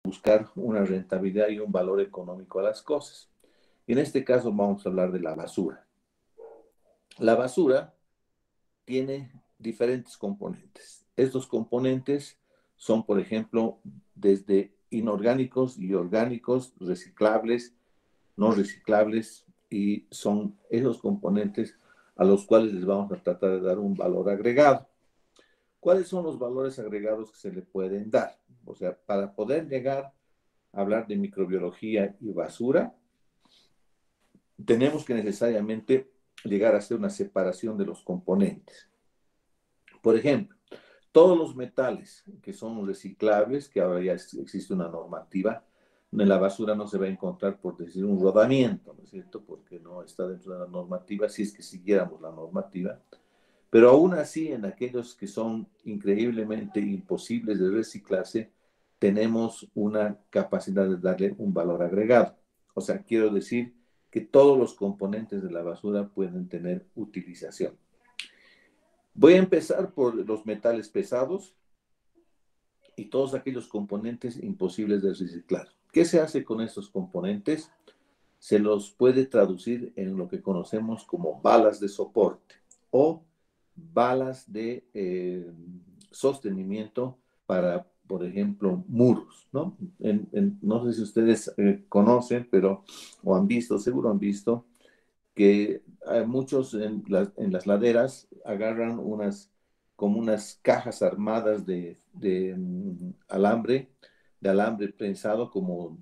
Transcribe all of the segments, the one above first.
buscar una rentabilidad y un valor económico a las cosas. Y en este caso vamos a hablar de la basura. La basura tiene diferentes componentes. Estos componentes son, por ejemplo, desde inorgánicos y orgánicos, reciclables, no reciclables, y son esos componentes a los cuales les vamos a tratar de dar un valor agregado. ¿Cuáles son los valores agregados que se le pueden dar? O sea, para poder llegar a hablar de microbiología y basura, tenemos que necesariamente llegar a hacer una separación de los componentes. Por ejemplo, todos los metales que son reciclables, que ahora ya existe una normativa, en la basura no se va a encontrar, por decir, un rodamiento, ¿no es cierto? Porque no está dentro de la normativa, si es que siguiéramos la normativa. Pero aún así, en aquellos que son increíblemente imposibles de reciclarse, tenemos una capacidad de darle un valor agregado. O sea, quiero decir que todos los componentes de la basura pueden tener utilización. Voy a empezar por los metales pesados y todos aquellos componentes imposibles de reciclar. ¿Qué se hace con estos componentes? Se los puede traducir en lo que conocemos como balas de soporte o balas de sostenimiento para, por ejemplo, muros, ¿no? No sé si ustedes conocen, pero, o han visto, seguro han visto, que muchos en las laderas agarran como unas cajas armadas de alambre prensado como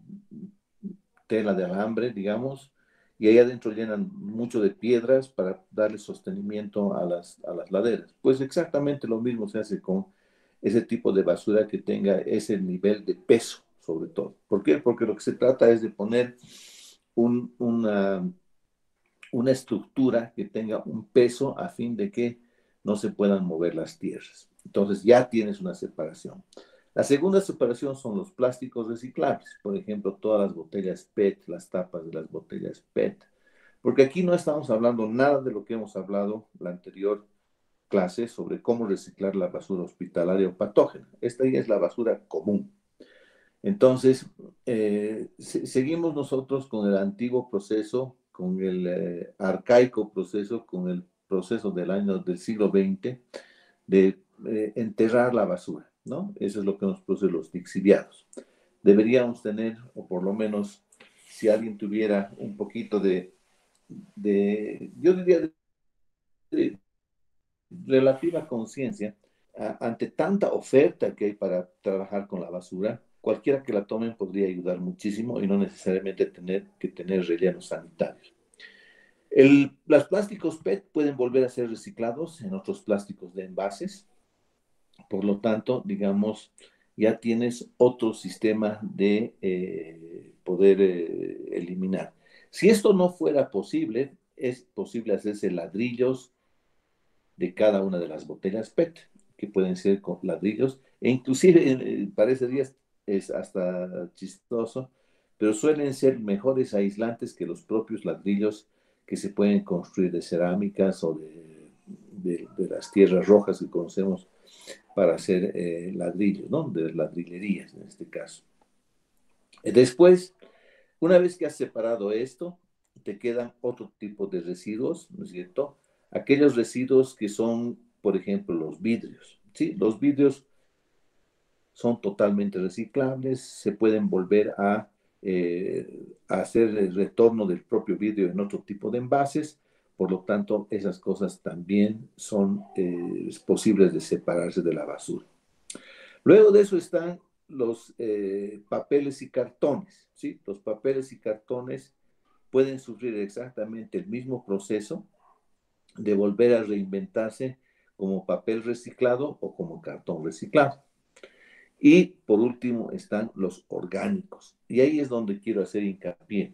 tela de alambre, digamos, y ahí adentro llenan mucho de piedras para darle sostenimiento a las laderas. Pues exactamente lo mismo se hace con ese tipo de basura que tenga ese nivel de peso, sobre todo. ¿Por qué? Porque lo que se trata es de poner una estructura que tenga un peso a fin de que no se puedan mover las tierras. Entonces ya tienes una separación. La segunda separación son los plásticos reciclables, por ejemplo, todas las botellas PET, las tapas de las botellas PET, porque aquí no estamos hablando nada de lo que hemos hablado la anterior clase sobre cómo reciclar la basura hospitalaria o patógena. Esta ya es la basura común. Entonces, seguimos nosotros con el antiguo proceso, con el arcaico proceso, con el proceso del siglo XX, de enterrar la basura, ¿no? Eso es lo que nos produce los lixiviados. Deberíamos tener, o por lo menos, si alguien tuviera un poquito yo diría, de relativa conciencia ante tanta oferta que hay para trabajar con la basura, cualquiera que la tomen podría ayudar muchísimo y no necesariamente tener que tener rellenos sanitarios. Los plásticos PET pueden volver a ser reciclados en otros plásticos de envases, por lo tanto, digamos, ya tienes otro sistema de poder eliminar. Si esto no fuera posible, es posible hacerse ladrillos de cada una de las botellas PET, que pueden ser con ladrillos, e inclusive parecería es hasta chistoso, pero suelen ser mejores aislantes que los propios ladrillos que se pueden construir de cerámicas o de las tierras rojas que conocemos para hacer ladrillos, ¿no? De ladrillerías en este caso. Después, una vez que has separado esto, te quedan otro tipo de residuos, ¿no es cierto? Aquellos residuos que son, por ejemplo, los vidrios, ¿sí? Los vidrios son totalmente reciclables, se pueden volver a hacer el retorno del propio vidrio en otro tipo de envases, por lo tanto, esas cosas también son posibles de separarse de la basura. Luego de eso están los papeles y cartones, ¿sí? Los papeles y cartones pueden sufrir exactamente el mismo proceso de volver a reinventarse como papel reciclado o como cartón reciclado. Y por último están los orgánicos. Y ahí es donde quiero hacer hincapié.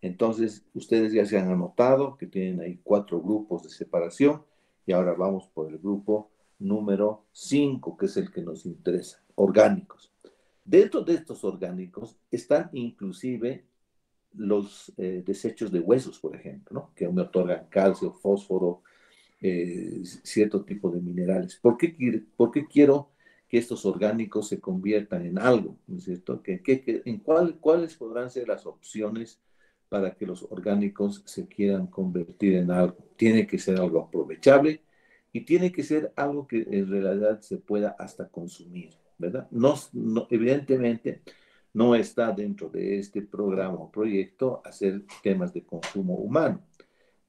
Entonces, ustedes ya se han anotado que tienen ahí 4 grupos de separación y ahora vamos por el grupo número 5, que es el que nos interesa, orgánicos. Dentro de estos orgánicos están inclusive los desechos de huesos, por ejemplo, ¿no? Que me otorgan calcio, fósforo, cierto tipo de minerales. ¿Por qué quiero que estos orgánicos se conviertan en algo, ¿no es cierto? ¿Cuáles podrán ser las opciones para que los orgánicos se quieran convertir en algo? Tiene que ser algo aprovechable y tiene que ser algo que en realidad se pueda hasta consumir, ¿verdad? Evidentemente no está dentro de este programa o proyecto hacer temas de consumo humano,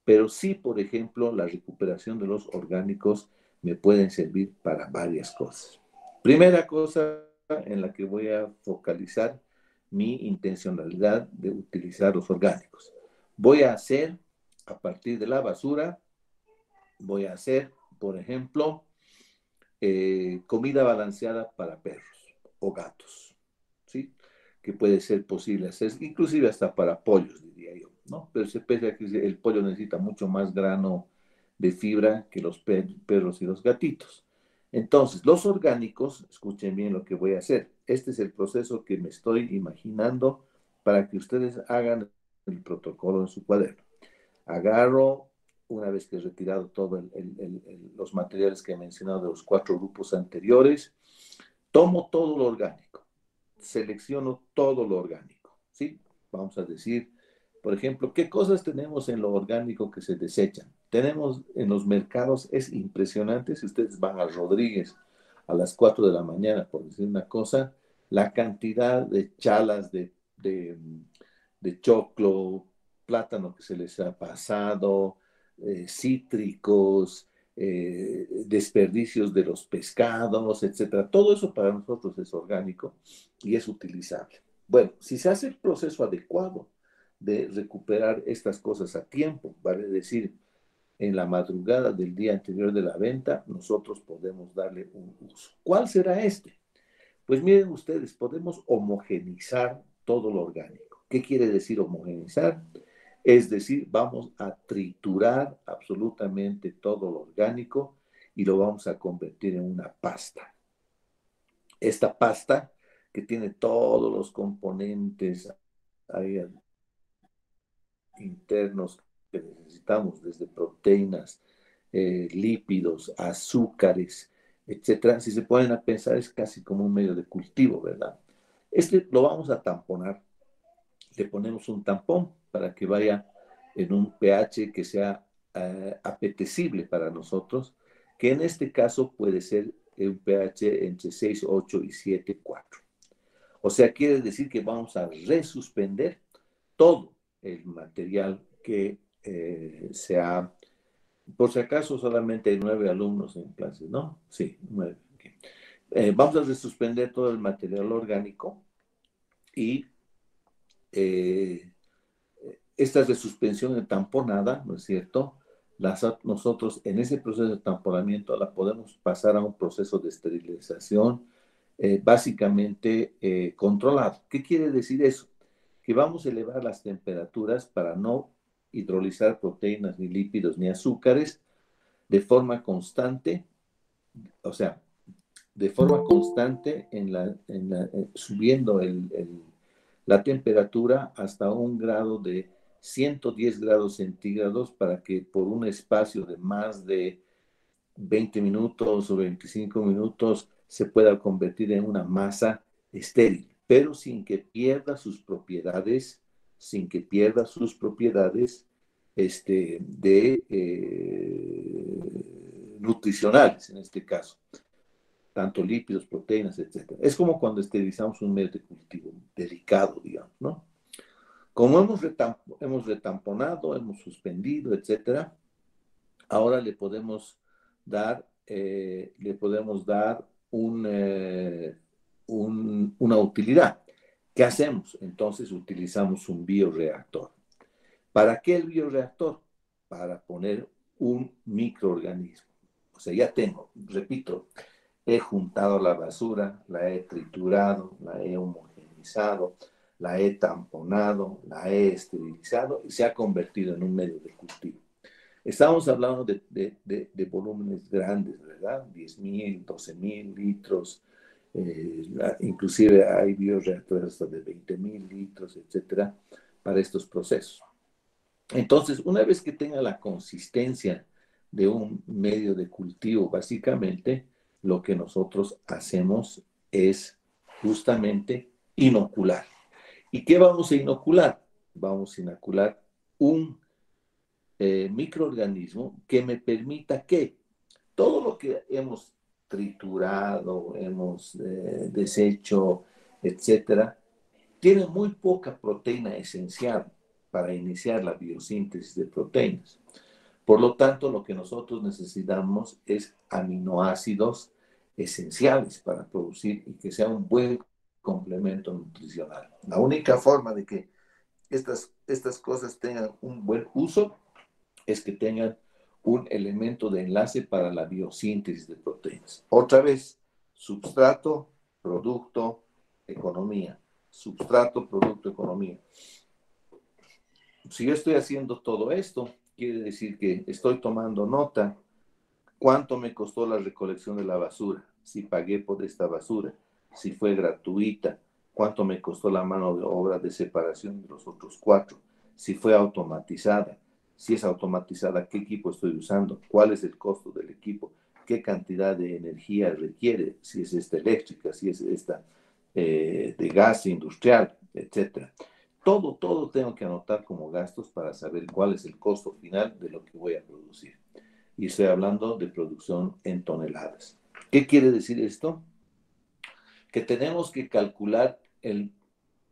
pero sí, por ejemplo, la recuperación de los orgánicos me pueden servir para varias cosas. Primera cosa en la que voy a focalizar mi intencionalidad de utilizar los orgánicos. Voy a hacer, a partir de la basura, voy a hacer, por ejemplo, comida balanceada para perros o gatos, ¿sí? Que puede ser posible hacer, inclusive hasta para pollos, diría yo, ¿no? Pero se piensa que el pollo necesita mucho más grano de fibra que los perros y los gatitos. Entonces, los orgánicos, escuchen bien lo que voy a hacer. Este es el proceso que me estoy imaginando para que ustedes hagan el protocolo en su cuaderno. Agarro, una vez que he retirado todos los materiales que he mencionado de los 4 grupos anteriores, tomo todo lo orgánico, selecciono todo lo orgánico, ¿sí? Vamos a decir, por ejemplo, ¿qué cosas tenemos en lo orgánico que se desechan? Tenemos en los mercados, es impresionante, si ustedes van a Rodríguez a las 4 de la mañana, por decir una cosa, la cantidad de chalas de choclo, plátano que se les ha pasado, cítricos, desperdicios de los pescados, etcétera. Todo eso para nosotros es orgánico y es utilizable. Bueno, si se hace el proceso adecuado de recuperar estas cosas a tiempo, vale decir, en la madrugada del día anterior de la venta, nosotros podemos darle un uso. ¿Cuál será este? Pues miren ustedes, podemos homogenizar todo lo orgánico. ¿Qué quiere decir homogenizar? Es decir, vamos a triturar absolutamente todo lo orgánico y lo vamos a convertir en una pasta. Esta pasta que tiene todos los componentes ahí internos que necesitamos, desde proteínas, lípidos, azúcares, etcétera, si se ponen a pensar, es casi como un medio de cultivo, ¿verdad? Este lo vamos a tamponar. Le ponemos un tampón para que vaya en un pH que sea apetecible para nosotros, que en este caso puede ser un pH entre 6,8 y 7,4. O sea, quiere decir que vamos a resuspender todo el material que se ha. Por si acaso, solamente hay 9 alumnos en clase, ¿no? Sí, 9. Okay. Vamos a resuspender todo el material orgánico y esta resuspensión tamponada, ¿no es cierto? Nosotros en ese proceso de tamponamiento la podemos pasar a un proceso de esterilización básicamente controlado. ¿Qué quiere decir eso? Que vamos a elevar las temperaturas para no hidrolizar proteínas, ni lípidos, ni azúcares de forma constante, o sea, de forma constante subiendo la temperatura hasta un grado de 110 grados centígrados para que por un espacio de más de 20 minutos o 25 minutos se pueda convertir en una masa estéril, pero sin que pierda sus propiedades nutricionales en este caso, tanto lípidos, proteínas, etcétera. Es como cuando esterilizamos un medio de cultivo delicado, digamos, ¿no? Como hemos retamponado, hemos suspendido, etcétera, ahora le podemos dar una utilidad. ¿Qué hacemos? Entonces utilizamos un bioreactor. ¿Para qué el bioreactor? Para poner un microorganismo. O sea, ya tengo, repito, he juntado la basura, la he triturado, la he homogenizado, la he tamponado, la he esterilizado y se ha convertido en un medio de cultivo. Estamos hablando de volúmenes grandes, ¿verdad? 10,000, 12,000 litros, inclusive hay bioreactores hasta de 20,000 litros, etcétera, para estos procesos. Entonces, una vez que tenga la consistencia de un medio de cultivo, básicamente, lo que nosotros hacemos es justamente inocular. ¿Y qué vamos a inocular? Vamos a inocular un microorganismo que me permita que todo lo que hemos triturado, hemos deshecho, etcétera, tiene muy poca proteína esencial para iniciar la biosíntesis de proteínas. Por lo tanto, lo que nosotros necesitamos es aminoácidos esenciales para producir y que sea un buen complemento nutricional. La única forma de que estas cosas tengan un buen uso es que tengan un elemento de enlace para la biosíntesis de proteínas. Otra vez, substrato, producto, economía. Substrato, producto, economía. Si yo estoy haciendo todo esto, quiere decir que estoy tomando nota cuánto me costó la recolección de la basura, si pagué por esta basura, si fue gratuita, cuánto me costó la mano de obra de separación de los otros cuatro, si fue automatizada, si es automatizada, qué equipo estoy usando, cuál es el costo del equipo, qué cantidad de energía requiere, si es esta eléctrica, si es esta de gas industrial, etcétera. Todo tengo que anotar como gastos para saber cuál es el costo final de lo que voy a producir. Y estoy hablando de producción en toneladas. ¿Qué quiere decir esto? Que tenemos que calcular el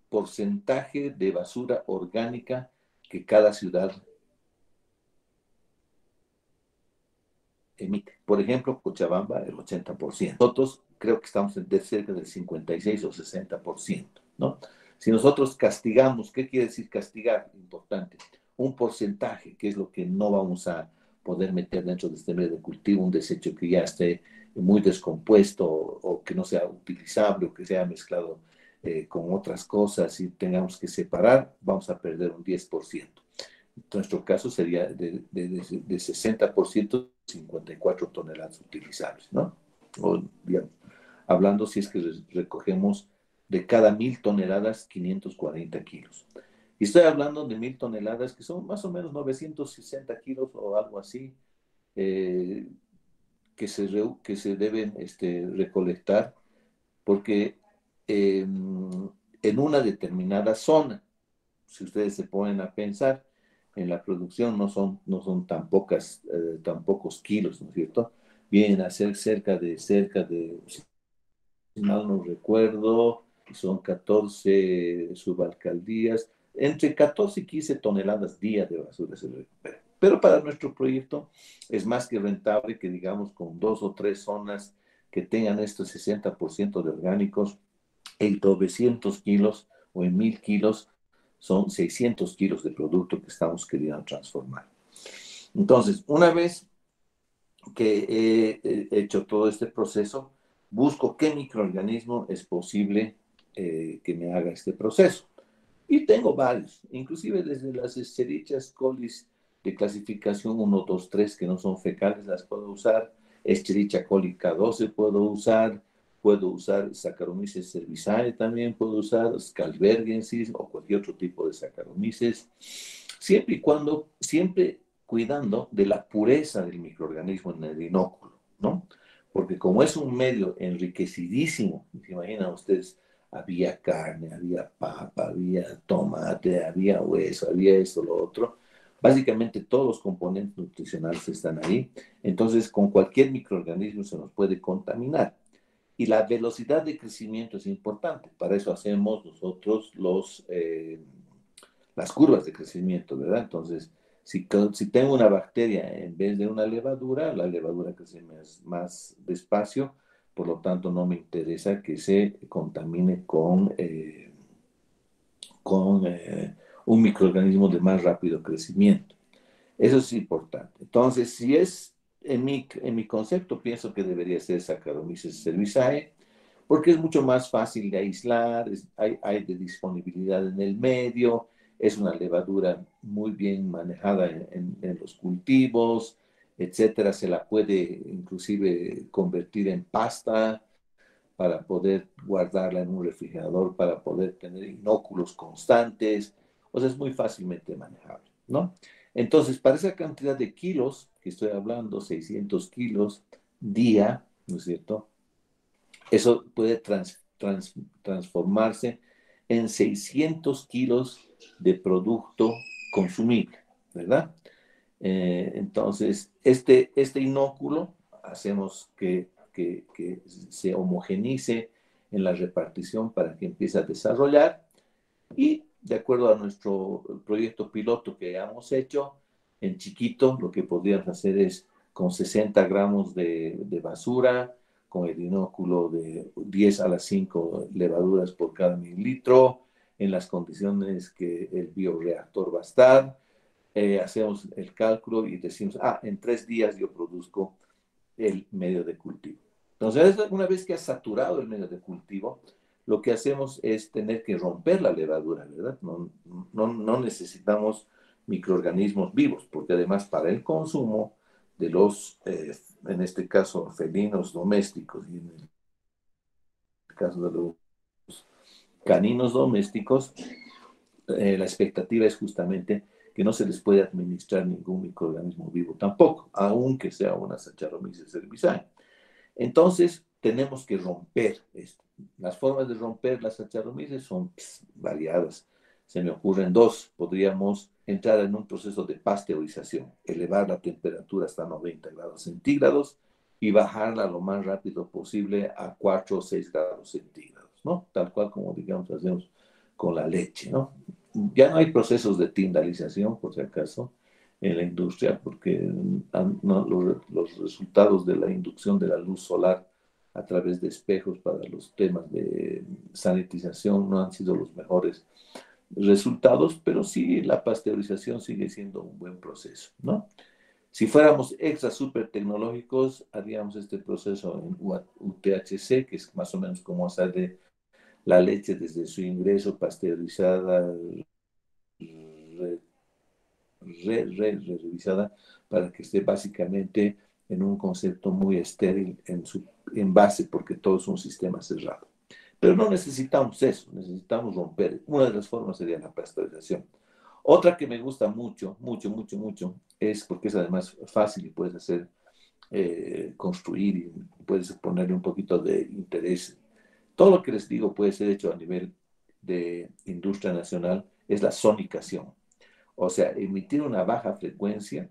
porcentaje de basura orgánica que cada ciudad emite. Por ejemplo, Cochabamba, el 80%. Nosotros creo que estamos de cerca del 56 o 60%, ¿no? Si nosotros castigamos, ¿qué quiere decir castigar? Importante. Un porcentaje, que es lo que no vamos a poder meter dentro de este medio de cultivo, un desecho que ya esté muy descompuesto o que no sea utilizable o que sea mezclado con otras cosas y tengamos que separar, vamos a perder un 10%. En nuestro caso sería de 60%, 54 toneladas utilizables, ¿no? O, digamos, hablando si es que recogemos de cada 1.000 toneladas, 540 kilos. Y estoy hablando de 1.000 toneladas que son más o menos 960 kilos o algo así, eh, que se deben recolectar porque en una determinada zona, si ustedes se ponen a pensar, en la producción no son tan pocos kilos, ¿no es cierto? Vienen a ser cerca de, si mal no recuerdo, son 14 subalcaldías, entre 14 y 15 toneladas día de basura se recupera. Pero para nuestro proyecto es más que rentable que digamos con 2 o 3 zonas que tengan estos 60% de orgánicos, en 900 kilos o en 1.000 kilos son 600 kilos de producto que estamos queriendo transformar. Entonces, una vez que he hecho todo este proceso, busco qué microorganismo es posible que me haga este proceso. Y tengo varios, inclusive desde las Escherichia colis de clasificación 1, 2, 3, que no son fecales, las puedo usar. Escherichia coli K12 puedo usar Saccharomyces cerevisiae también, puedo usar Scalbergensis o cualquier otro tipo de Saccharomyces, siempre cuidando de la pureza del microorganismo en el inóculo, ¿no? Porque como es un medio enriquecidísimo, ¿se imaginan ustedes? Había carne, había papa, había tomate, había hueso, había esto, lo otro. Básicamente todos los componentes nutricionales están ahí. Entonces, con cualquier microorganismo se nos puede contaminar. Y la velocidad de crecimiento es importante. Para eso hacemos nosotros las curvas de crecimiento, ¿verdad? Entonces, si tengo una bacteria en vez de una levadura, la levadura crece más despacio, por lo tanto no me interesa que se contamine con un microorganismo de más rápido crecimiento. Eso es importante. Entonces, si es en mi concepto, pienso que debería ser Saccharomyces cerevisiae, porque es mucho más fácil de aislar, hay de disponibilidad en el medio, es una levadura muy bien manejada en los cultivos, etcétera. Se la puede inclusive convertir en pasta para poder guardarla en un refrigerador, para poder tener inóculos constantes. O sea, es muy fácilmente manejable, ¿no? Entonces, para esa cantidad de kilos que estoy hablando, 600 kilos día, ¿no es cierto? Eso puede transformarse en 600 kilos de producto consumible, ¿verdad? Entonces, este inóculo hacemos que se homogenice en la repartición para que empiece a desarrollar y de acuerdo a nuestro proyecto piloto que hemos hecho, en chiquito, lo que podríamos hacer es con 60 gramos de basura, con el inóculo de 10 a las 5 levaduras por cada mililitro, en las condiciones que el bioreactor va a estar. Hacemos el cálculo y decimos, en 3 días yo produzco el medio de cultivo. Entonces, una vez que has saturado el medio de cultivo, lo que hacemos es tener que romper la levadura, ¿verdad? No necesitamos microorganismos vivos, porque además para el consumo de los, en este caso, felinos domésticos y en el caso de los caninos domésticos, la expectativa es justamente que no se les puede administrar ningún microorganismo vivo tampoco, aunque sea una Saccharomyces cerevisiae. Entonces, tenemos que romper esto. Las formas de romper las Saccharomyces son variadas. Se me ocurren dos. Podríamos entrar en un proceso de pasteurización, elevar la temperatura hasta 90 grados centígrados y bajarla lo más rápido posible a 4 o 6 grados centígrados, ¿no? Tal cual como, digamos, hacemos con la leche, ¿no? Ya no hay procesos de tindalización, por si acaso, en la industria, porque no, los resultados de la inducción de la luz solar a través de espejos para los temas de sanitización no han sido los mejores resultados, pero sí la pasteurización sigue siendo un buen proceso, ¿no? Si fuéramos extra super tecnológicos, haríamos este proceso en UTHC, que es más o menos como hacer de la leche desde su ingreso pasteurizada, revisada para que esté básicamente en un concepto muy estéril en su envase, porque todo es un sistema cerrado. Pero no necesitamos eso, necesitamos romper. Una de las formas sería la pasteurización. Otra que me gusta mucho, mucho, mucho, mucho, es porque es además fácil y puedes hacer, construir y puedes ponerle un poquito de interés. Todo lo que les digo puede ser hecho a nivel de industria nacional, es la sonicación. O sea, emitir una baja frecuencia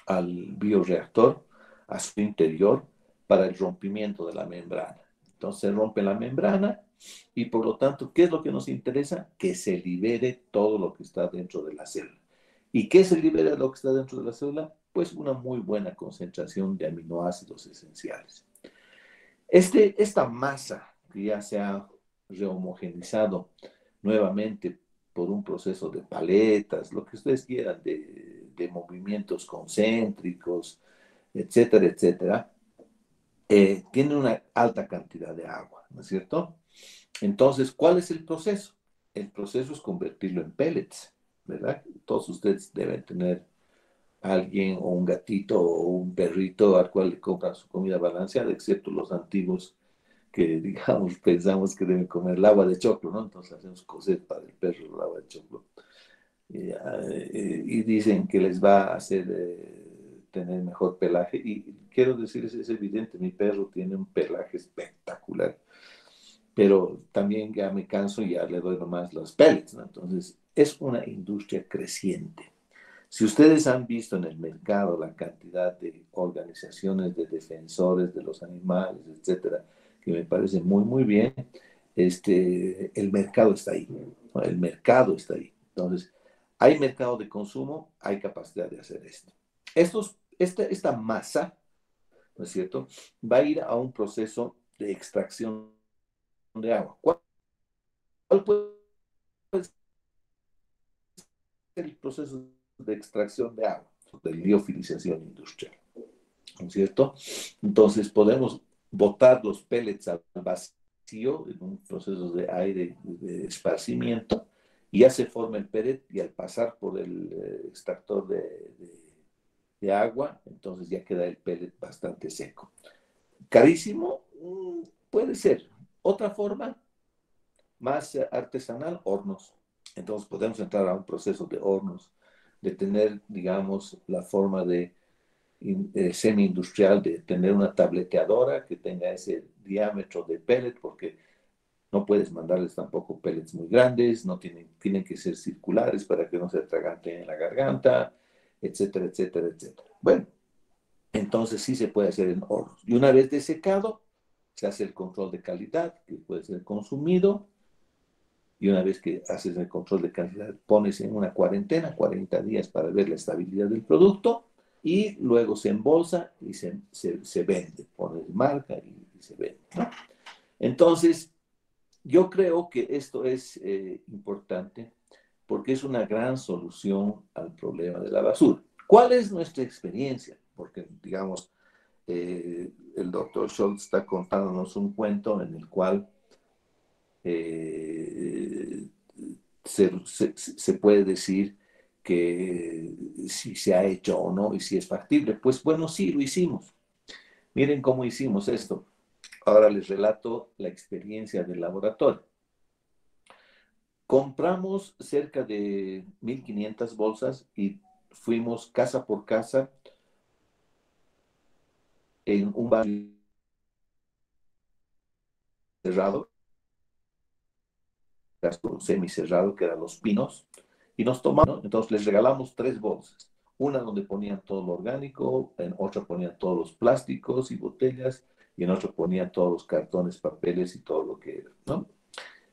al bioreactor, a su interior, para el rompimiento de la membrana. Entonces se rompe la membrana y por lo tanto, ¿qué es lo que nos interesa? Que se libere todo lo que está dentro de la célula. ¿Y qué se libera de lo que está dentro de la célula? Pues una muy buena concentración de aminoácidos esenciales. Esta masa que ya se ha rehomogenizado nuevamente por un proceso de paletas, lo que ustedes quieran, de movimientos concéntricos, etcétera, etcétera, tiene una alta cantidad de agua, ¿no es cierto? Entonces, ¿cuál es el proceso? El proceso es convertirlo en pellets, ¿verdad? Todos ustedes deben tener alguien o un gatito o un perrito al cual le compran su comida balanceada, excepto los antiguos que, digamos, pensamos que deben comer el agua de choclo, ¿no? Entonces hacemos cocer para el perro el agua de choclo. Y dicen que les va a hacer tener mejor pelaje. Y quiero decirles, es evidente, mi perro tiene un pelaje espectacular, pero también ya me canso y ya le doy nomás los pellets, ¿no? Entonces, es una industria creciente. Si ustedes han visto en el mercado la cantidad de organizaciones de defensores de los animales, etcétera, que me parece muy, muy bien, el mercado está ahí, ¿no? El mercado está ahí. Entonces, hay mercado de consumo, hay capacidad de hacer esto. Esta masa, ¿no es cierto?, va a ir a un proceso de extracción de agua. ¿Cuál puede ser el proceso de extracción de agua? De liofilización industrial, ¿no es cierto? Entonces podemos botar los pellets al vacío en un proceso de aire de esparcimiento y ya se forma el pellet y al pasar por el extractor de agua, entonces ya queda el pellet bastante seco. ¿Carísimo? Puede ser. Otra forma más artesanal, hornos. Entonces podemos entrar a un proceso de hornos, de tener, digamos, la forma de semi-industrial de tener una tableteadora que tenga ese diámetro de pellet, porque no puedes mandarles tampoco pellets muy grandes, no tienen que ser circulares para que no se atraganten en la garganta, etcétera, etcétera, etcétera. Bueno, entonces sí se puede hacer en hornos. Y una vez desecado, se hace el control de calidad, que puede ser consumido. Y una vez que haces el control de calidad, pones en una cuarentena, 40 días para ver la estabilidad del producto. Y luego se embolsa y se vende. Pones marca y se vende, ¿no? Entonces, yo creo que esto es importante porque es una gran solución al problema de la basura. ¿Cuál es nuestra experiencia? Porque, digamos, el doctor Scholz está contándonos un cuento en el cual eh, se puede decir que si se ha hecho o no y si es factible. Pues bueno, sí, lo hicimos. Miren cómo hicimos esto. Ahora les relato la experiencia del laboratorio. Compramos cerca de 1.500 bolsas y fuimos casa por casa en un barrio cerrado, semicerrado, que eran Los Pinos, y nos tomamos, ¿no? Entonces les regalamos 3 bolsas. Una donde ponían todo lo orgánico, en otra ponían todos los plásticos y botellas, y en otra ponían todos los cartones, papeles y todo lo que era, ¿no?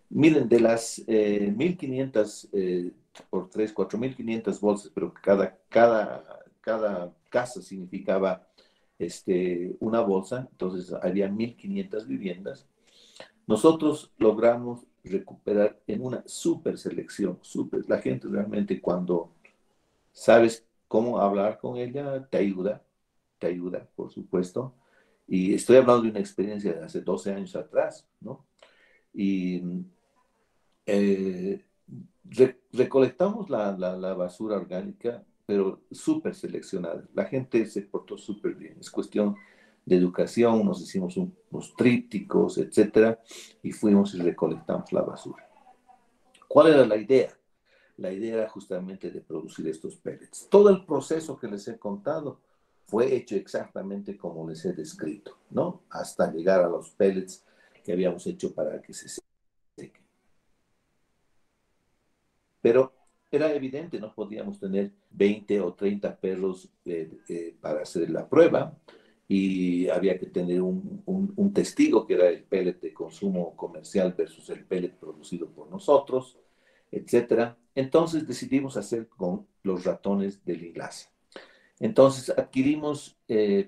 Miren, de las 1.500 por 3, 4.500 bolsas, pero cada casa significaba una bolsa, entonces había 1.500 viviendas. Nosotros logramos recuperar en una súper selección, súper. La gente realmente cuando sabes cómo hablar con ella, te ayuda, por supuesto. Y estoy hablando de una experiencia de hace 12 años atrás, ¿no? Y eh, recolectamos la basura orgánica, pero súper seleccionada. La gente se portó súper bien. Es cuestión de educación, nos hicimos unos trípticos, etcétera, y fuimos y recolectamos la basura. ¿Cuál era la idea? La idea era justamente de producir estos pellets. Todo el proceso que les he contado fue hecho exactamente como les he descrito, ¿no? Hasta llegar a los pellets que habíamos hecho para que se sequen. Pero era evidente, no podíamos tener 20 o 30 perros para hacer la prueba y había que tener un testigo que era el pellet de consumo comercial versus el pellet producido por nosotros, etcétera. Entonces decidimos hacer con los ratones de Lilasa. Entonces adquirimos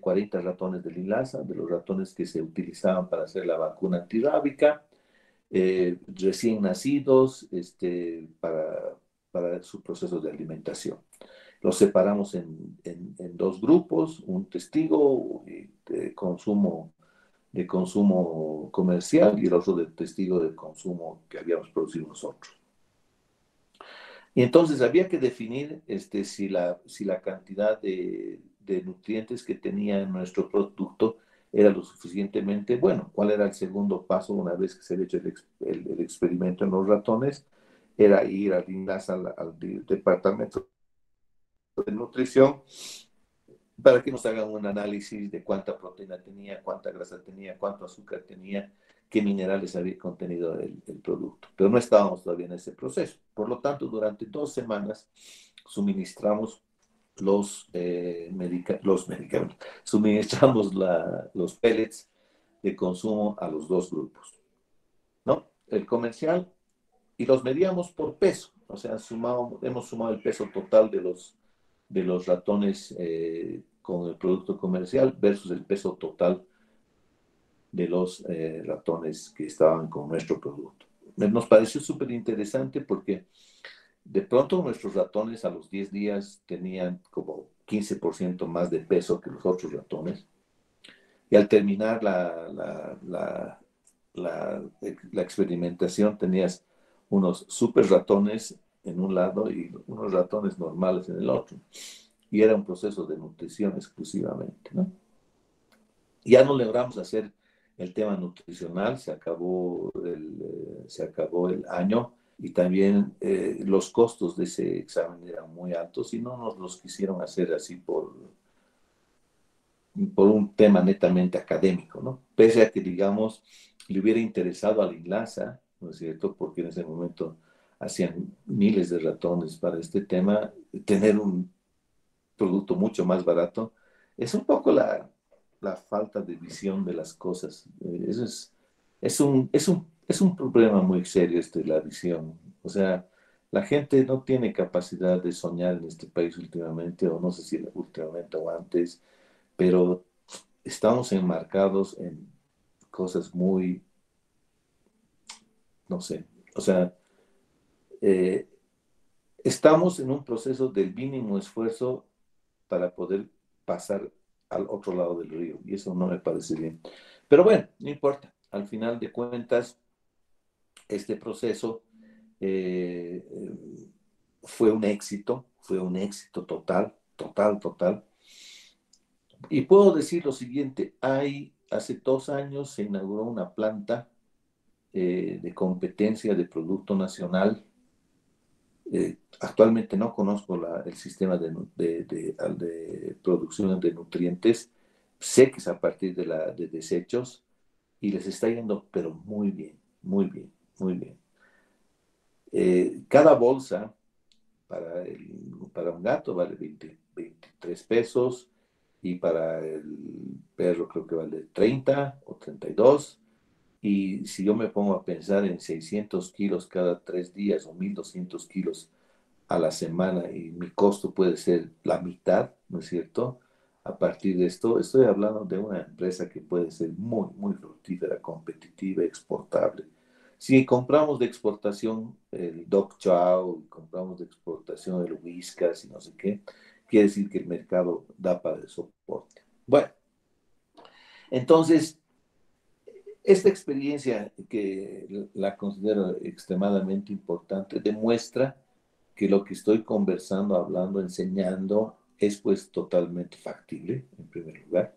40 ratones de Lilasa, de los ratones que se utilizaban para hacer la vacuna antirrábica, recién nacidos para su proceso de alimentación. Los separamos en 2 grupos, un testigo de consumo comercial y el otro de testigo de consumo que habíamos producido nosotros. Y entonces había que definir si la cantidad de nutrientes que tenía nuestro producto era lo suficientemente bueno. ¿Cuál era el segundo paso una vez que se había hecho el experimento en los ratones? Era ir al INLAS, al departamento de nutrición, para que nos hagan un análisis de cuánta proteína tenía, cuánta grasa tenía, cuánto azúcar tenía, qué minerales había contenido el producto. Pero no estábamos todavía en ese proceso. Por lo tanto, durante 2 semanas suministramos los medicamentos, suministramos los pellets de consumo a los 2 grupos, ¿no? El comercial, y los medíamos por peso, o sea, hemos sumado el peso total de los ratones con el producto comercial versus el peso total de los ratones que estaban con nuestro producto. Nos pareció súper interesante porque de pronto nuestros ratones a los 10 días tenían como 15% más de peso que los otros ratones. Y al terminar la experimentación tenías unos super ratones en un lado y unos ratones normales en el otro. Y era un proceso de nutrición exclusivamente, ¿no? Ya no logramos hacer el tema nutricional, se acabó el año y también los costos de ese examen eran muy altos y no nos los quisieron hacer así por un tema netamente académico, ¿no? Pese a que, digamos, le hubiera interesado al INLASA, ¿no es cierto? Porque en ese momento hacían miles de ratones para este tema, tener un producto mucho más barato, es un poco la falta de visión de las cosas. Eso es un problema muy serio, la visión. O sea, la gente no tiene capacidad de soñar en este país últimamente, o no sé si últimamente o antes, pero estamos enmarcados en cosas muy, no sé, o sea, eh, estamos en un proceso del mínimo esfuerzo para poder pasar al otro lado del río, y eso no me parece bien. Pero bueno, no importa, al final de cuentas, este proceso eh, fue un éxito total, total, total. Y puedo decir lo siguiente, hace 2 años se inauguró una planta de competencia de producto nacional. Actualmente no conozco el sistema de producción de nutrientes. Sé que es a partir de desechos y les está yendo, pero muy bien, muy bien, muy bien. Cada bolsa para un gato vale 23 pesos y para el perro creo que vale 30 o 32. Y si yo me pongo a pensar en 600 kilos cada 3 días o 1.200 kilos a la semana y mi costo puede ser la mitad, ¿no es cierto? A partir de esto, estoy hablando de una empresa que puede ser muy, muy fructífera, competitiva, exportable. Si compramos de exportación el Dog Chow, compramos de exportación el Whiskas y no sé qué, quiere decir que el mercado da para el soporte. Bueno, entonces, esta experiencia que la considero extremadamente importante demuestra que lo que estoy conversando, hablando, enseñando es pues totalmente factible, en primer lugar.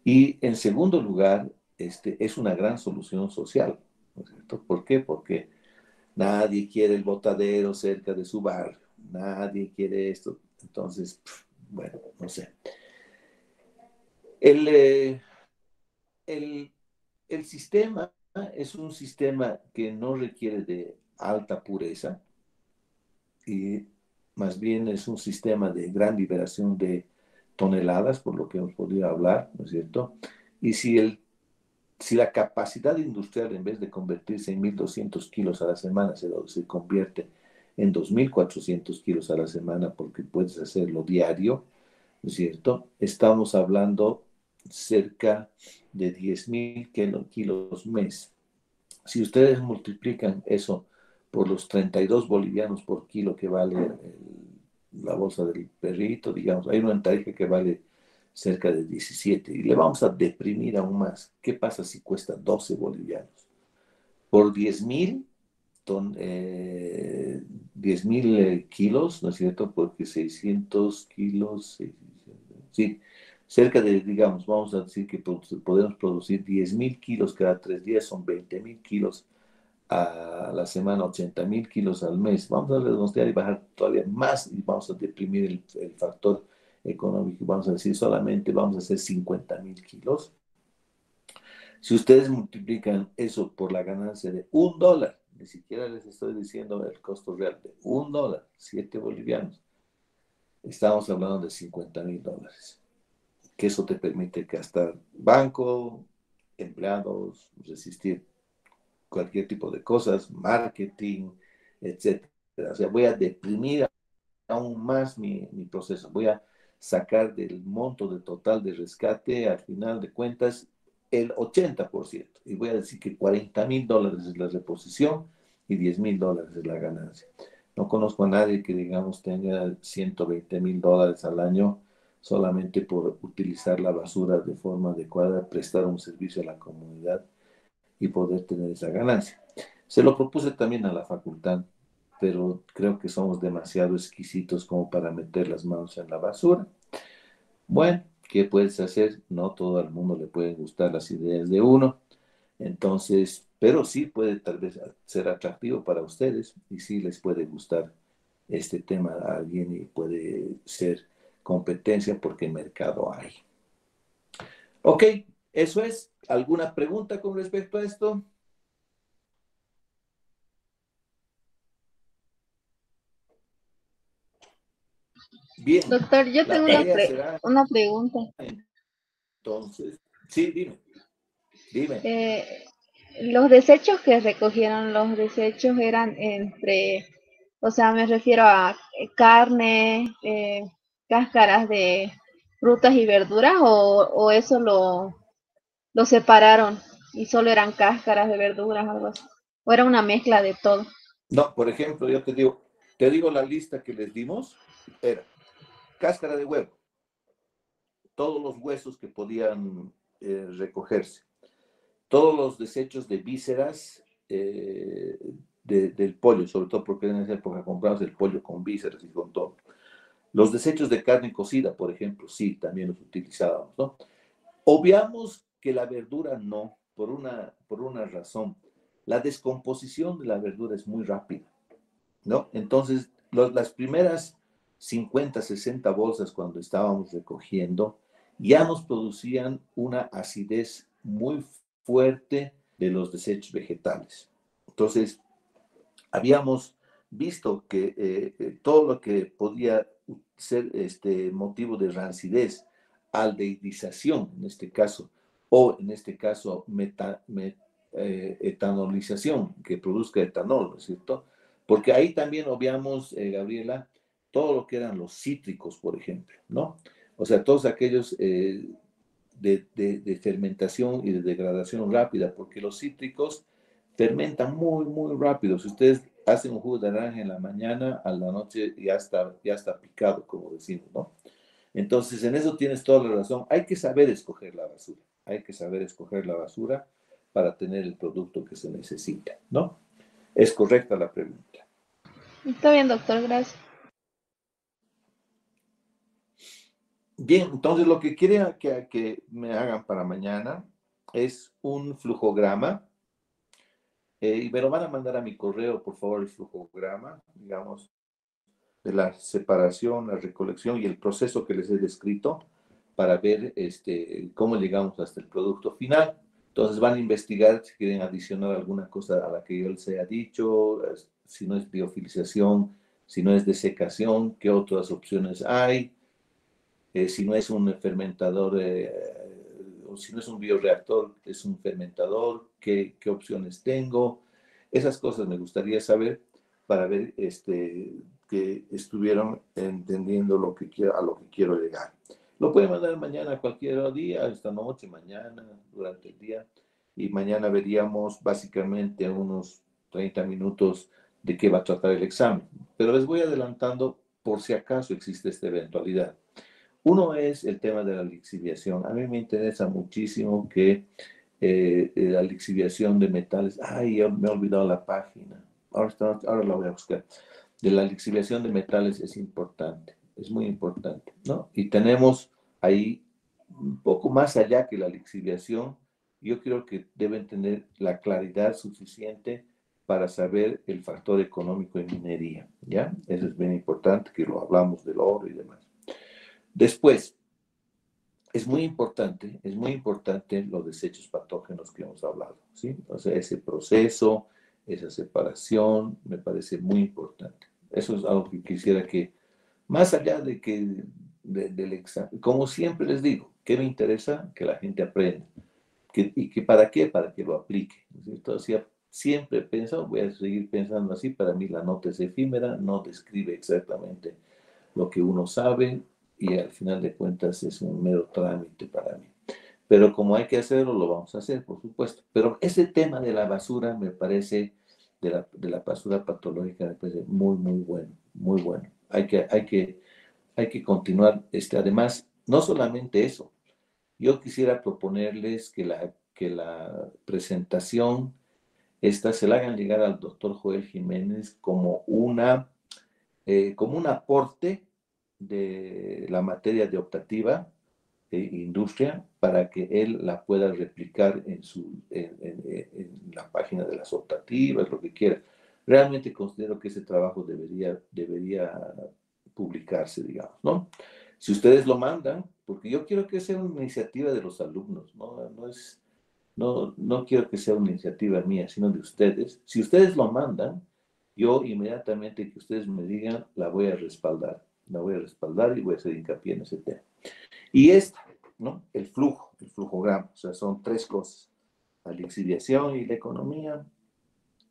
Y en segundo lugar, es una gran solución social, ¿no es cierto? ¿Por qué? Porque nadie quiere el botadero cerca de su barrio, nadie quiere esto. Entonces, bueno, no sé. El, eh, el, el sistema es un sistema que no requiere de alta pureza, y más bien es un sistema de gran liberación de toneladas, por lo que hemos podido hablar, ¿no es cierto? Y si la capacidad industrial, en vez de convertirse en 1.200 kilos a la semana, se convierte en 2.400 kilos a la semana, porque puedes hacerlo diario, ¿no es cierto? Estamos hablando cerca de 10.000 kilos mes. Si ustedes multiplican eso por los 32 bolivianos por kilo que vale la bolsa del perrito, digamos, hay una tarifa que vale cerca de 17 y le vamos a deprimir aún más. ¿Qué pasa si cuesta 12 bolivianos? Por 10.000 kilos, ¿no es cierto? Porque 600 kilos, sí, cerca de, digamos, vamos a decir que podemos producir 10.000 kilos cada 3 días, son 20.000 kilos a la semana, 80.000 kilos al mes. Vamos a redondear y bajar todavía más y vamos a deprimir el factor económico. Vamos a decir solamente vamos a hacer 50.000 kilos. Si ustedes multiplican eso por la ganancia de $1, ni siquiera les estoy diciendo el costo real de $1, 7 bolivianos, estamos hablando de $50.000. Que eso te permite gastar banco, empleados, resistir cualquier tipo de cosas, marketing, etcétera. O sea, voy a deprimir aún más mi proceso. Voy a sacar del monto de total de rescate, al final de cuentas, el 80%. Y voy a decir que $40.000 es la reposición y $10.000 es la ganancia. No conozco a nadie que, digamos, tenga $120.000 al año solamente por utilizar la basura de forma adecuada, prestar un servicio a la comunidad y poder tener esa ganancia. Se lo propuse también a la facultad, pero creo que somos demasiado exquisitos como para meter las manos en la basura. Bueno, ¿qué puedes hacer? No todo el mundo le pueden gustar las ideas de uno, entonces, pero sí puede tal vez ser atractivo para ustedes y sí les puede gustar este tema a alguien y puede ser competencia porque mercado hay. Ok, eso es. ¿Alguna pregunta con respecto a esto? Bien, Doctor, yo la tengo tarea será una pregunta. entonces, sí, dime. Eh, los desechos que recogieron, los desechos eran entre, o sea, me refiero a carne, cáscaras de frutas y verduras, o eso lo separaron y solo eran cáscaras de verduras, algo así. O era una mezcla de todo. No, por ejemplo, yo te digo la lista que les dimos, era cáscara de huevo, todos los huesos que podían recogerse, todos los desechos de vísceras del pollo, sobre todo porque en esa época compramos el pollo con vísceras y con todo. Los desechos de carne cocida, por ejemplo, sí, también los utilizábamos, ¿no? Obviamos que la verdura no, por una razón. La descomposición de la verdura es muy rápida, ¿no? Entonces, las primeras 50, 60 bolsas cuando estábamos recogiendo, ya nos producían una acidez muy fuerte de los desechos vegetales. Entonces, habíamos visto que todo lo que podía ser motivo de rancidez, aldehídización en este caso, o en este caso etanolización, que produzca etanol, ¿no es cierto? Porque ahí también obviamos, Gabriela, todo lo que eran los cítricos, por ejemplo, ¿no? O sea, todos aquellos de fermentación y de degradación rápida, porque los cítricos fermentan muy, muy rápido. Si ustedes hacen un jugo de naranja en la mañana, a la noche ya está picado, como decimos, ¿no? Entonces, en eso tienes toda la razón. Hay que saber escoger la basura. Hay que saber escoger la basura para tener el producto que se necesita, ¿no? Es correcta la pregunta. Está bien, doctor, gracias. Bien, entonces lo que quieren que me hagan para mañana es un flujograma y me lo van a mandar a mi correo, por favor, el flujograma, digamos, de la separación, la recolección y el proceso que les he descrito para ver cómo llegamos hasta el producto final. Entonces van a investigar si quieren adicionar alguna cosa a la que yo les haya dicho, si no es biofilización, si no es desecación, qué otras opciones hay, si no es un fermentador o si no es un bioreactor, es un fermentador, qué opciones tengo. Esas cosas me gustaría saber para ver que estuvieron entendiendo a lo que quiero llegar. Lo pueden mandar mañana, a cualquier día, esta noche, mañana, durante el día. Y mañana veríamos básicamente unos 30 minutos de qué va a tratar el examen. Pero les voy adelantando por si acaso existe esta eventualidad. Uno es el tema de la lixiviación. A mí me interesa muchísimo que la lixiviación de metales, ay, yo me he olvidado la página, ahora la voy a buscar. De la lixiviación de metales es importante, es muy importante, ¿no? Y tenemos ahí un poco más allá que la lixiviación, yo creo que deben tener la claridad suficiente para saber el factor económico en minería, ¿ya? Eso es bien importante, que lo hablamos del oro y demás. Después, es muy importante los desechos patógenos que hemos hablado, ¿sí? O sea, ese proceso, esa separación, me parece muy importante. Eso es algo que quisiera que, más allá de que del examen, como siempre les digo, ¿qué me interesa? Que la gente aprenda. ¿Y que para qué? Para que lo aplique, ¿no es cierto? O sea, siempre he pensado, voy a seguir pensando así, para mí la nota es efímera, no describe exactamente lo que uno sabe y al final de cuentas es un mero trámite para mí. Pero como hay que hacerlo, lo vamos a hacer, por supuesto. Pero ese tema de la basura me parece, de la basura patológica, me parece muy, muy bueno, muy bueno. Hay que continuar. Además, no solamente eso, yo quisiera proponerles que la presentación esta se la hagan llegar al doctor Joel Jiménez como un aporte de la materia de optativa e industria para que él la pueda replicar en la página de las optativas, lo que quiera. Realmente considero que ese trabajo debería publicarse, digamos, ¿no? Si ustedes lo mandan, porque yo quiero que sea una iniciativa de los alumnos, no quiero que sea una iniciativa mía, sino de ustedes. Si ustedes lo mandan, yo inmediatamente que ustedes me digan, la voy a respaldar. La voy a respaldar y voy a hacer hincapié en ese tema. Y esta, ¿no? El flujograma, o sea, son tres cosas. La lixiviación y la economía,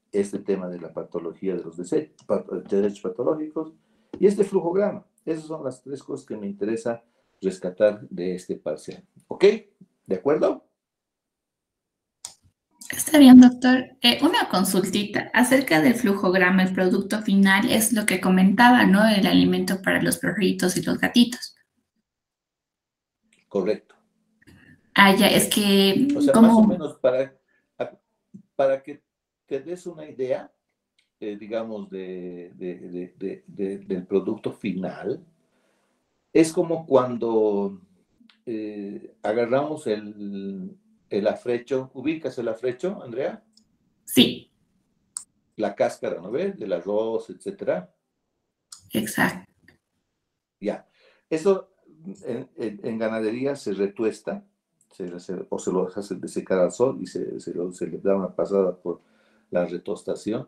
este tema de la patología de los derechos patológicos y este flujograma. Esas son las tres cosas que me interesa rescatar de este parcial. ¿Ok? ¿De acuerdo? Está bien, doctor. Una consultita acerca del flujograma, el producto final es lo que comentaba, ¿no? El alimento para los perritos y los gatitos. Correcto. Ah, ya, es que O sea, más o como... menos para que te des una idea, digamos, del producto final, es como cuando agarramos el afrecho. ¿Ubicas el afrecho, Andrea? Sí, La cáscara, ¿no ves? Del arroz, etcétera. exacto. Ya. Eso en ganadería se retuesta, o se lo hace de secar al sol y se le da una pasada por la retostación.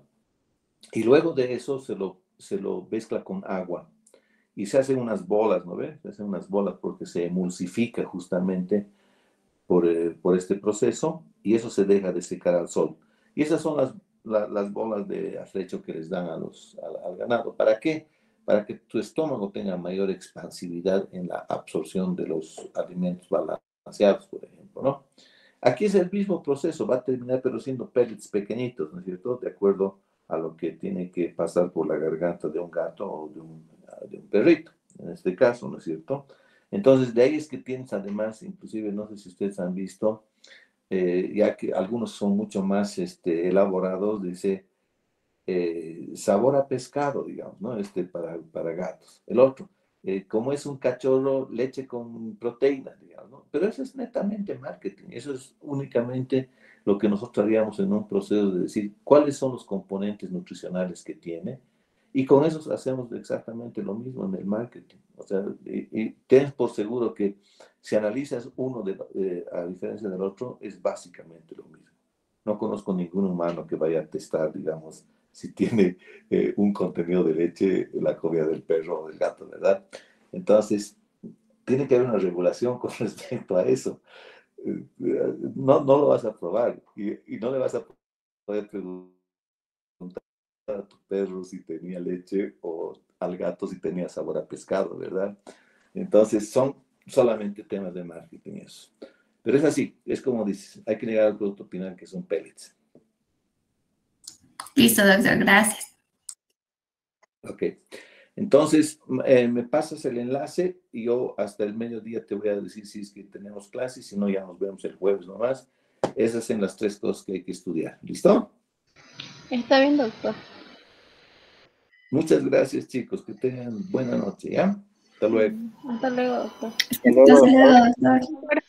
Y luego de eso se lo mezcla con agua y se hacen unas bolas, ¿no ves? Se hacen unas bolas porque se emulsifica justamente por este proceso y eso se deja de secar al sol. Y esas son las bolas de afrecho que les dan al ganado. ¿Para qué? Para que tu estómago tenga mayor expansividad en la absorción de los alimentos balanceados, por ejemplo, ¿no? Aquí es el mismo proceso, va a terminar pero siendo pellets pequeñitos, ¿no es cierto? De acuerdo a lo que tiene que pasar por la garganta de un gato o de un perrito, en este caso, ¿no es cierto? Entonces, de ahí es que tienes además, inclusive, no sé si ustedes han visto, ya que algunos son mucho más elaborados, dice sabor a pescado, digamos, ¿no? Para gatos. El otro, como es un cachorro, leche con proteínas, digamos, ¿no? Pero eso es netamente marketing, eso es únicamente lo que nosotros haríamos en un proceso de decir cuáles son los componentes nutricionales que tiene y con eso hacemos exactamente lo mismo en el marketing. O sea, y ten por seguro que si analizas uno a diferencia del otro, es básicamente lo mismo. No conozco ningún humano que vaya a testar, digamos, si tiene un contenido de leche la comida del perro o del gato, ¿verdad? Entonces, tiene que haber una regulación con respecto a eso. No lo vas a probar y no le vas a poder preguntar a tu perro si tenía leche o al gato si tenía sabor a pescado, ¿verdad? Entonces, son solamente temas de marketing eso. Pero es así, es como dices, hay que llegar al producto final que son pellets. Listo, doctor, gracias. Ok. Entonces, me pasas el enlace y yo hasta el mediodía te voy a decir si es que tenemos clases, si no, ya nos vemos el jueves nomás. Esas son las tres cosas que hay que estudiar. ¿Listo? Está bien, doctor. Muchas gracias, chicos. Que tengan buena noche, ¿ya? Hasta luego. Hasta luego, doctor. Hasta luego, doctor.